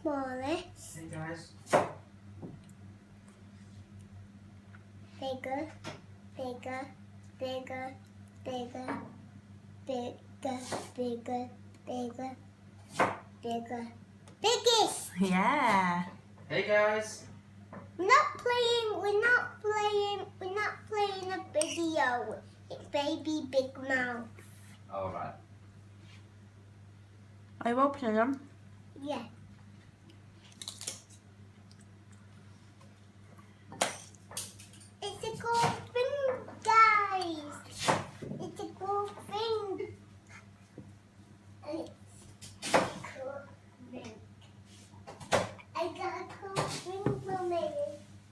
smallest. Hey guys. Bigger, bigger, bigger, bigger, bigger, bigger, bigger, bigger, biggest. Yeah. Hey guys. We're not playing a video. It's Baby Big Mouth. Alright. Are you opening them? Yeah. It's a cool thing, guys. It's a cool thing. It's a cool thing. I got a cool thing from it.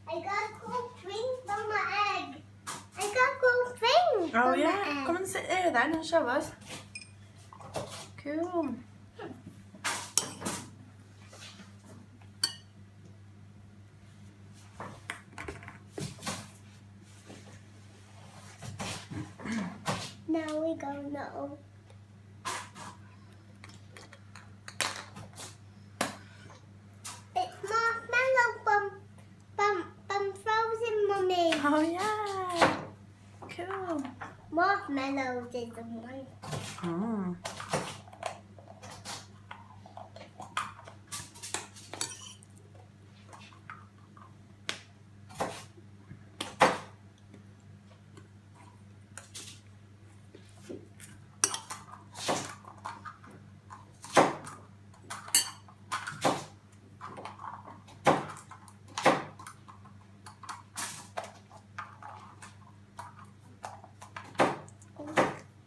I got a cool thing from my egg. I got a cool thing Oh from yeah. my egg. Come and sit here then and show us. Cool. Now we're gonna open. It's marshmallow from Frozen, Mummy. Oh yeah. Cool. Marshmallows is the one. Mm.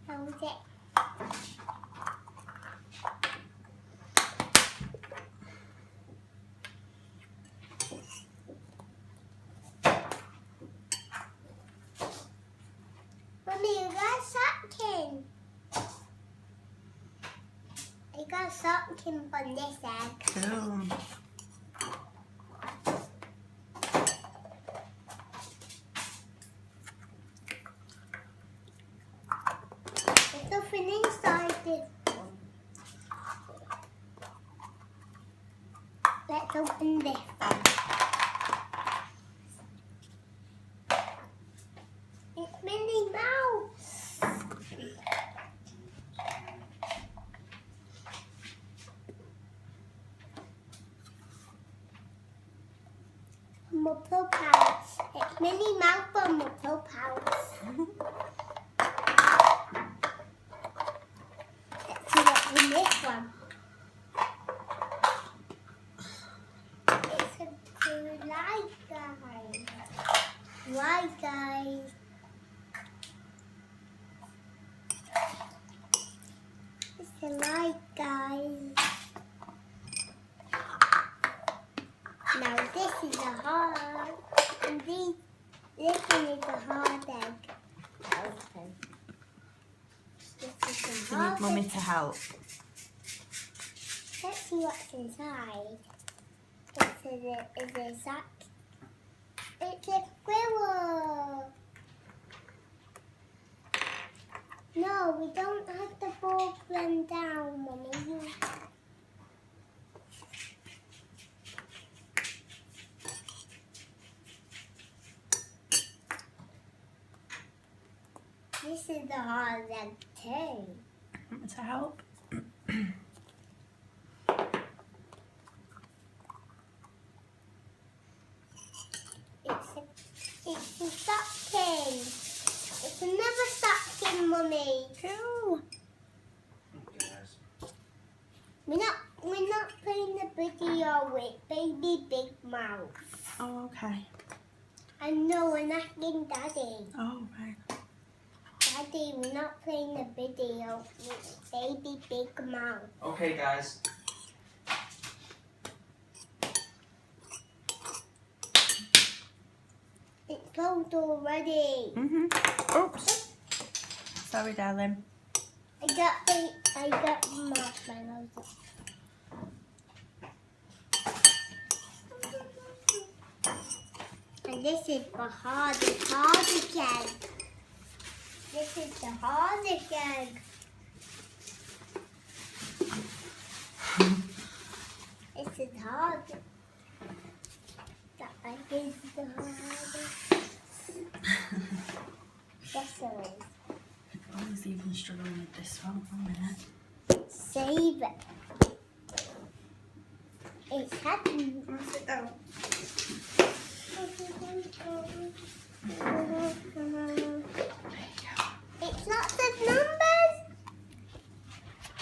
How is it? Mommy, you got something. I got something from this egg. Cool. There's nothing inside this one. Let's open this one. It's Minnie Mouse. Muppet House. It's Minnie Mouse from Muppet House. Let's see what's in this one. It's a cool light, guys. Light, guys. It's a light, guys. Now this is a hard, and this one is a hard egg. Open. This is a You need hard Mummy egg. to help. Let's see what's inside. It's a sack. It's a squirrel. No, we don't have to pull them down, Mummy. This is the hard egg too. Want me to help? It's a stocking. It's another stocking, Mummy. Cool. Okay guys. We're not playing the video with Baby Big Mouth. Oh, okay. I know we're not asking Daddy. Oh, right. Daddy, we're not playing the video with Baby Big Mouth. Okay guys. It's closed already. Oops. Sorry, darling. I got marshmallows. And this is the hardest egg. This is the hardest egg. This is hard. accessories. I was even struggling with this one. 1 minute. Save it. It's happening. Come on, sit down.